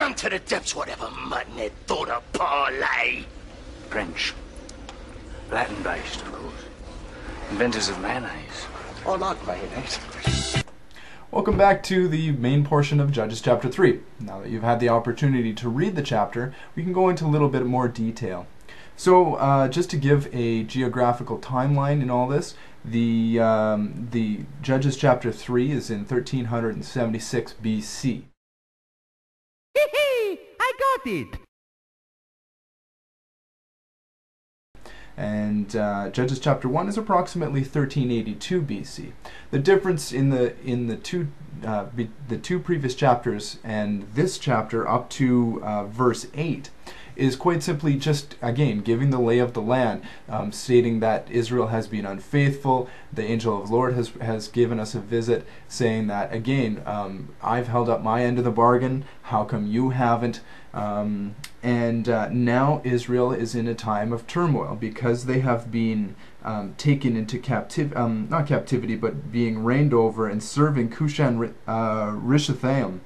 down to the depths whatever mutton they thought of parlay. French. Latin-based, of course. Inventors of mayonnaise. I like mayonnaise. Welcome back to the main portion of Judges chapter 3. Now that you've had the opportunity to read the chapter, we can go into a little bit more detail. So just to give a geographical timeline in all this, the Judges chapter 3 is in 1376 BC. I got it! And Judges chapter 1 is approximately 1382 BC. The difference in the two previous chapters and this chapter up to verse 8 is quite simply just, again, giving the lay of the land, stating that Israel has been unfaithful. The angel of the Lord has given us a visit, saying that, again, I've held up my end of the bargain, how come you haven't? And now Israel is in a time of turmoil because they have been taken into not captivity, but being reigned over and serving Cushan Rishathaim,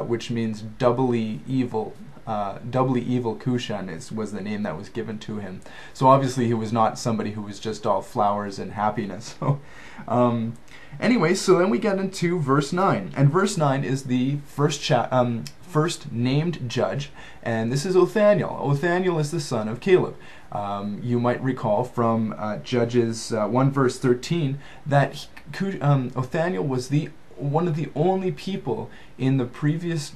which means doubly evil. Doubly evil Cushan was the name that was given to him. So obviously he was not somebody who was just all flowers and happiness. So, anyway, so then we get into verse 9, and verse 9 is the first named judge, and this is Othaniel. Othaniel is the son of Caleb. You might recall from Judges 1 verse 13 that Othaniel was one of the only people in the previous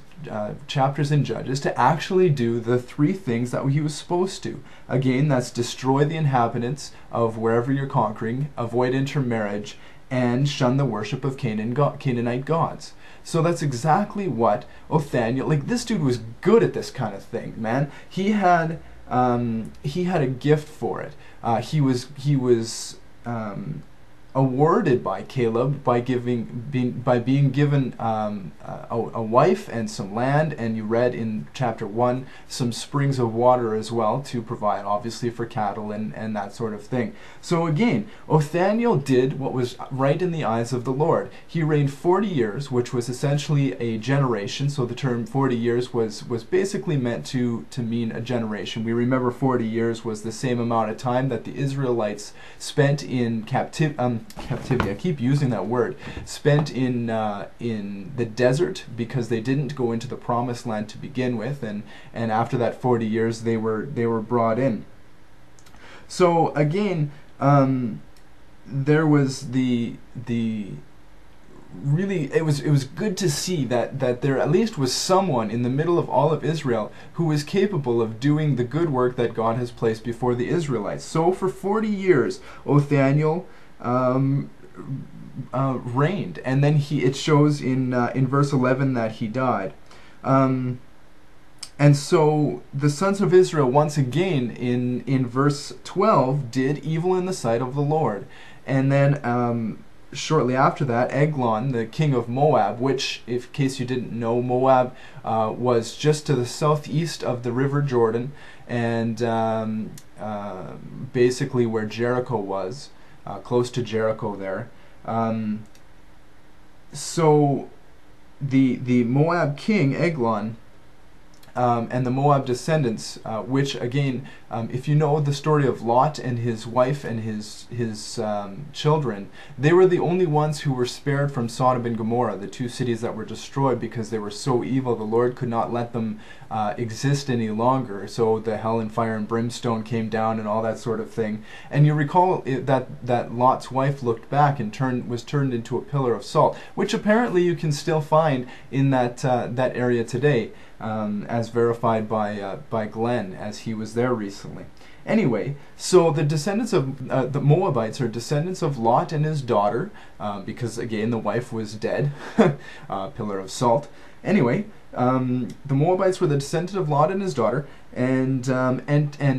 chapters in Judges to actually do the three things that he was supposed to. Again, that's destroy the inhabitants of wherever you're conquering, avoid intermarriage, and shun the worship of Canaanite gods. So that's exactly what Othaniel, this dude was good at this kind of thing, man. He had a gift for it. He was awarded by Caleb by being given a wife and some land, and you read in chapter 1 some springs of water as well to provide obviously for cattle and that sort of thing. So again, Othaniel did what was right in the eyes of the Lord. He reigned 40 years, which was essentially a generation. So the term 40 years was basically meant to mean a generation. We remember 40 years was the same amount of time that the Israelites spent in captivity. I keep using that word. Spent in the desert because they didn't go into the promised land to begin with, and after that 40 years they were brought in. So again, there was really, it was good to see that there at least was someone in the middle of all of Israel who was capable of doing the good work that God has placed before the Israelites. So for 40 years, Othaniel reigned, and then it shows in verse 11 that he died. And so the sons of Israel once again in verse 12 did evil in the sight of the Lord. And then shortly after that, Eglon, the king of Moab, which, in case you didn't know, Moab was just to the southeast of the river Jordan, and basically where Jericho was, close to Jericho there. So the Moab king, Eglon, and the Moab descendants, which again, if you know the story of Lot and his wife and his children, they were the only ones who were spared from Sodom and Gomorrah, the two cities that were destroyed because they were so evil the Lord could not let them exist any longer. So the hell and fire and brimstone came down and all that sort of thing. And you recall that Lot's wife looked back and was turned into a pillar of salt, which apparently you can still find in that area today. As verified by Glenn, as he was there recently. Anyway, so the descendants of the Moabites are descendants of Lot and his daughter, because again the wife was dead, pillar of salt. Anyway, the Moabites were the descendant of Lot and his daughter, and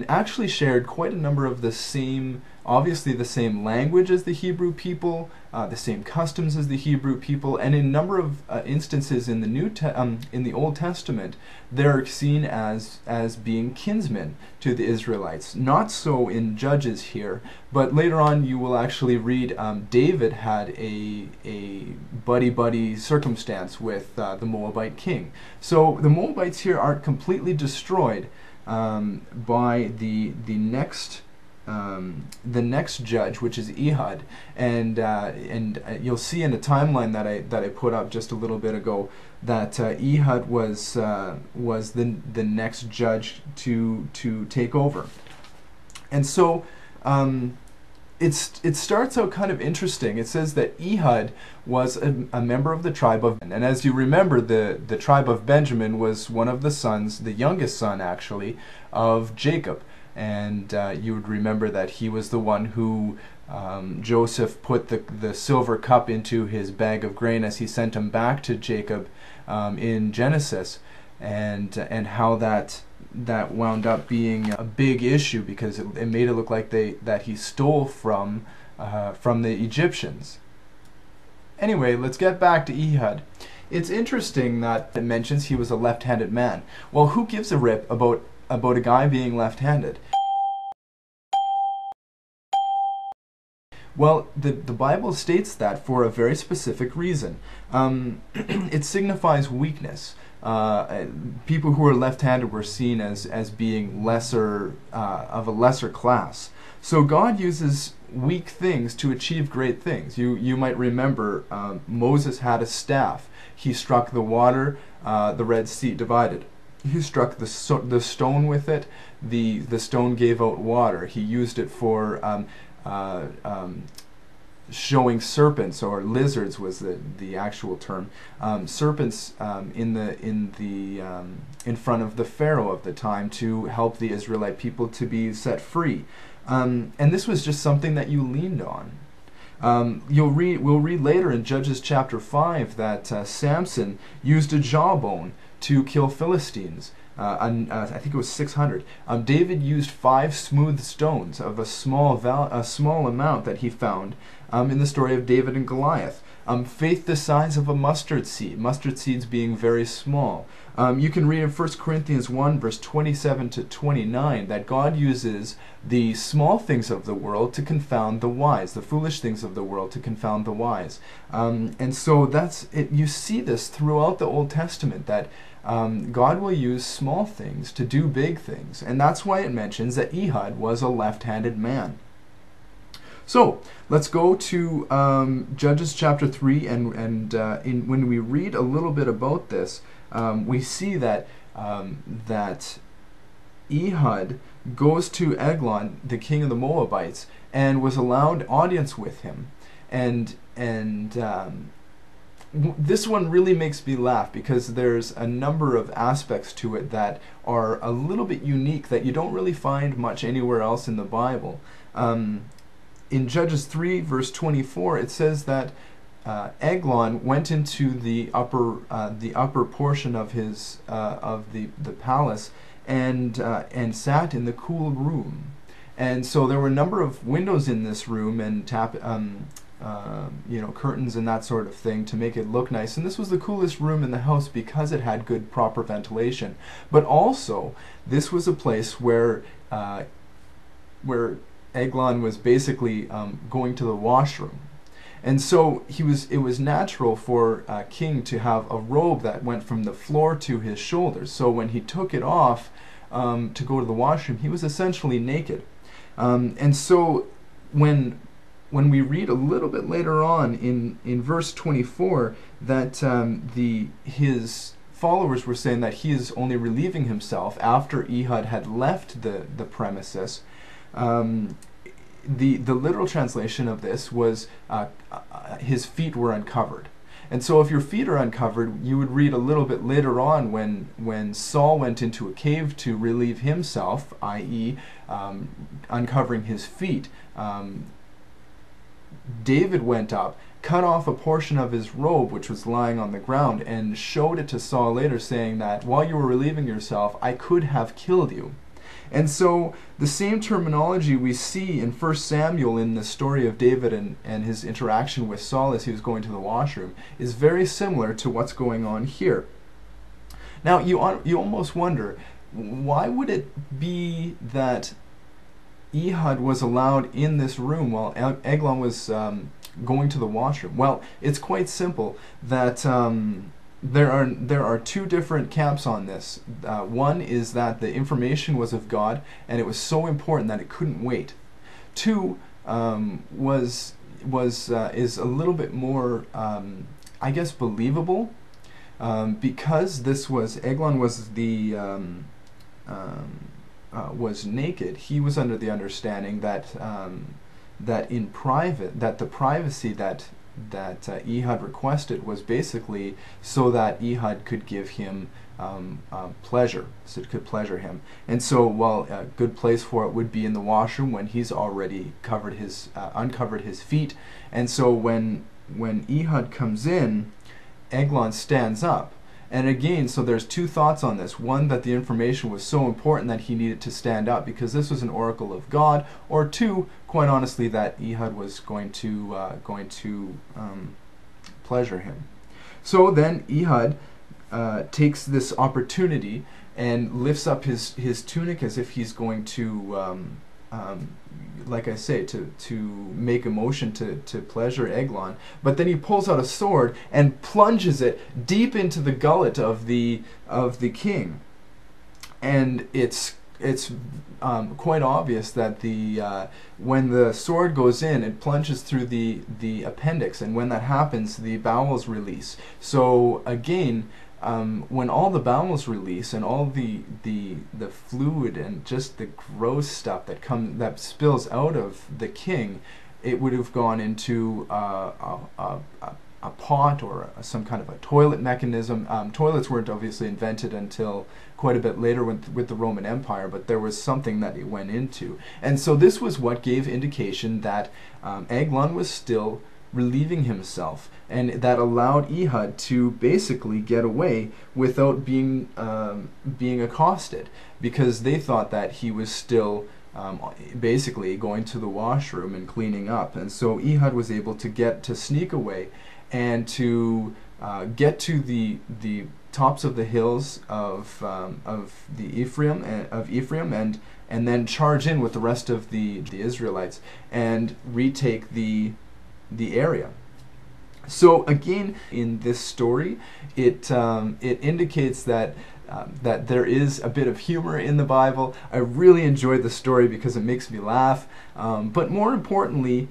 actually shared quite a number of the same, obviously the same language as the Hebrew people, the same customs as the Hebrew people, and in a number of instances in the in the Old Testament, they're seen as being kinsmen to the Israelites. Not so in Judges here, but later on you will actually read David had a buddy-buddy circumstance with the Moabite king. So the Moabites here aren't completely destroyed by the next judge, which is Ehud, and you'll see in the timeline that I put up just a little bit ago that Ehud was the next judge to take over, and so it starts out kind of interesting. It says that Ehud was a member of the tribe of, and as you remember, the tribe of Benjamin was one of the sons, the youngest son actually, of Jacob. And you would remember that he was the one who Joseph put the silver cup into his bag of grain as he sent him back to Jacob in Genesis, and how that wound up being a big issue because it made it look like that he stole from the Egyptians. Anyway, let's get back to Ehud. It's interesting that it mentions he was a left-handed man. Well, who gives a rip about a guy being left-handed? Well, the Bible states that for a very specific reason. It signifies weakness. People who are left-handed were seen as being lesser of a lesser class. So God uses weak things to achieve great things. You might remember Moses had a staff. He struck the water, the Red Sea divided. He struck the stone with it. The stone gave out water. He used it for showing serpents, or lizards was the actual term. Serpents in front of the Pharaoh of the time to help the Israelite people to be set free. And this was just something that you leaned on. We'll read later in Judges chapter 5 that Samson used a jawbone to kill Philistines. I think it was 600. David used 5 smooth stones of a small amount that he found in the story of David and Goliath. Faith the size of a mustard seed, mustard seeds being very small. You can read in 1 Corinthians 1 verse 27 to 29 that God uses the small things of the world to confound the wise, the foolish things of the world to confound the wise. And so that's it. You see this throughout the Old Testament, that God will use small things to do big things, and that's why it mentions that Ehud was a left-handed man. So let's go to Judges chapter 3, and when we read a little bit about this, we see that Ehud goes to Eglon, the king of the Moabites, and was allowed audience with him, and this one really makes me laugh because there's a number of aspects to it that are a little bit unique that you don't really find much anywhere else in the Bible. In Judges 3 verse 24 it says that Eglon went into the upper portion of his the palace and sat in the cool room. And so there were a number of windows in this room and curtains and that sort of thing to make it look nice. And this was the coolest room in the house because it had good proper ventilation. But also, this was a place where Eglon was basically going to the washroom. And so it was natural for a king to have a robe that went from the floor to his shoulders. So when he took it off to go to the washroom, he was essentially naked. And so when we read a little bit later on in verse 24 that his followers were saying that he is only relieving himself after Ehud had left the premises, the literal translation of this was his feet were uncovered. And so if your feet are uncovered, you would read a little bit later on when Saul went into a cave to relieve himself, i.e. Uncovering his feet, David went up, cut off a portion of his robe which was lying on the ground, and showed it to Saul later, saying that while you were relieving yourself, I could have killed you. And so the same terminology we see in 1 Samuel in the story of David and his interaction with Saul as he was going to the washroom is very similar to what's going on here. Now, you almost wonder, why would it be that Ehud was allowed in this room while Eglon was going to the washroom? Well, it's quite simple that there are two different camps on this. One is that the information was of God and it was so important that it couldn't wait. Two is a little bit more, I guess, believable. Because this was Eglon was was naked, he was under the understanding that that in private, that the privacy that Ehud requested was basically so that Ehud could give him pleasure, so it could pleasure him. And so, while a good place for it would be in the washroom when he's already covered his uncovered his feet. And so when Ehud comes in, Eglon stands up. And again, so there's two thoughts on this. One, that the information was so important that he needed to stand up because this was an oracle of God. Or two, quite honestly, that Ehud was going to pleasure him. So then Ehud takes this opportunity and lifts up his tunic as if he's going to like I say, to make a motion to pleasure Eglon, but then he pulls out a sword and plunges it deep into the gullet of the king, and it's quite obvious that when the sword goes in, it plunges through the appendix, and when that happens, the bowels release. So again, when all the bowels release and all the fluid and just the gross stuff that spills out of the king, it would have gone into a pot or some kind of a toilet mechanism. Toilets weren't obviously invented until quite a bit later with the Roman Empire, but there was something that it went into. And so this was what gave indication that Eglon was still relieving himself, and that allowed Ehud to basically get away without being accosted, because they thought that he was still basically going to the washroom and cleaning up. And so Ehud was able to sneak away and to get to the tops of the hills of Ephraim and then charge in with the rest of the Israelites and retake the area. So again, in this story, it indicates that that there is a bit of humor in the Bible. I really enjoyed the story because it makes me laugh, but more importantly,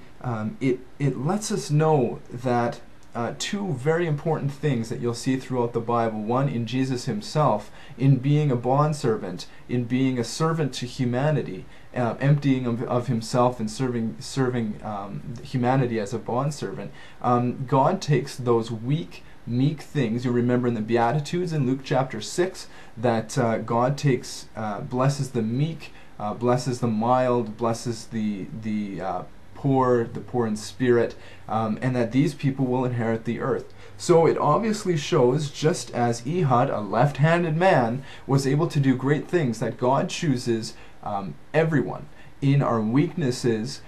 it lets us know that two very important things that you'll see throughout the Bible. One, in Jesus himself, in being a bondservant, in being a servant to humanity, emptying of himself and serving humanity as a bondservant. God takes those weak, meek things. You remember in the Beatitudes in Luke chapter 6 that God blesses the meek, blesses the mild, blesses the poor in spirit, and that these people will inherit the earth. So it obviously shows, just as Ehud, a left-handed man, was able to do great things, that God chooses everyone in our weaknesses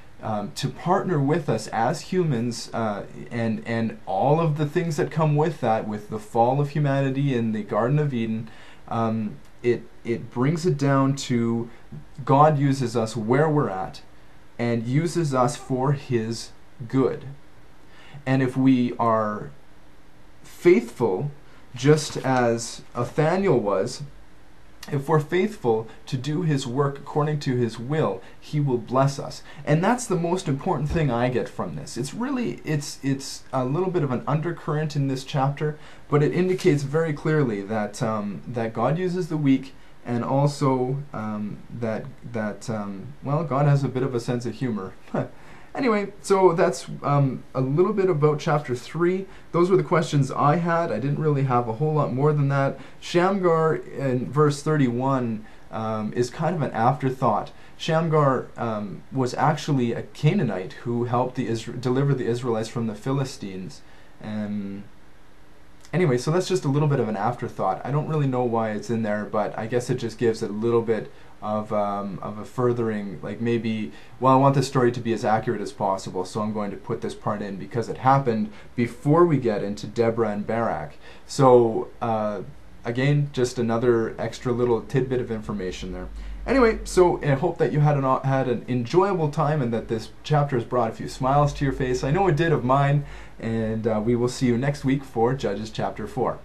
to partner with us as humans, and all of the things that come with that, with the fall of humanity in the Garden of Eden. It brings it down to God uses us where we're at and uses us for his good. And if we are faithful, just as Nathaniel was, if we're faithful to do his work according to his will, he will bless us. And that's the most important thing I get from this. It's really, it's a little bit of an undercurrent in this chapter, but it indicates very clearly that that God uses the weak, and also well, God has a bit of a sense of humor. Anyway, so that's a little bit about chapter 3. Those were the questions I had. I didn't really have a whole lot more than that. Shamgar in verse 31 is kind of an afterthought. Shamgar was actually a Canaanite who helped deliver the Israelites from the Philistines. Anyway, so that's just a little bit of an afterthought. I don't really know why it's in there, but I guess it just gives a little bit of a furthering, like maybe, well, I want this story to be as accurate as possible, so I'm going to put this part in because it happened before we get into Deborah and Barak. So again, just another extra little tidbit of information there. Anyway, so I hope that you had an enjoyable time and that this chapter has brought a few smiles to your face. I know it did of mine, and we will see you next week for Judges chapter 4.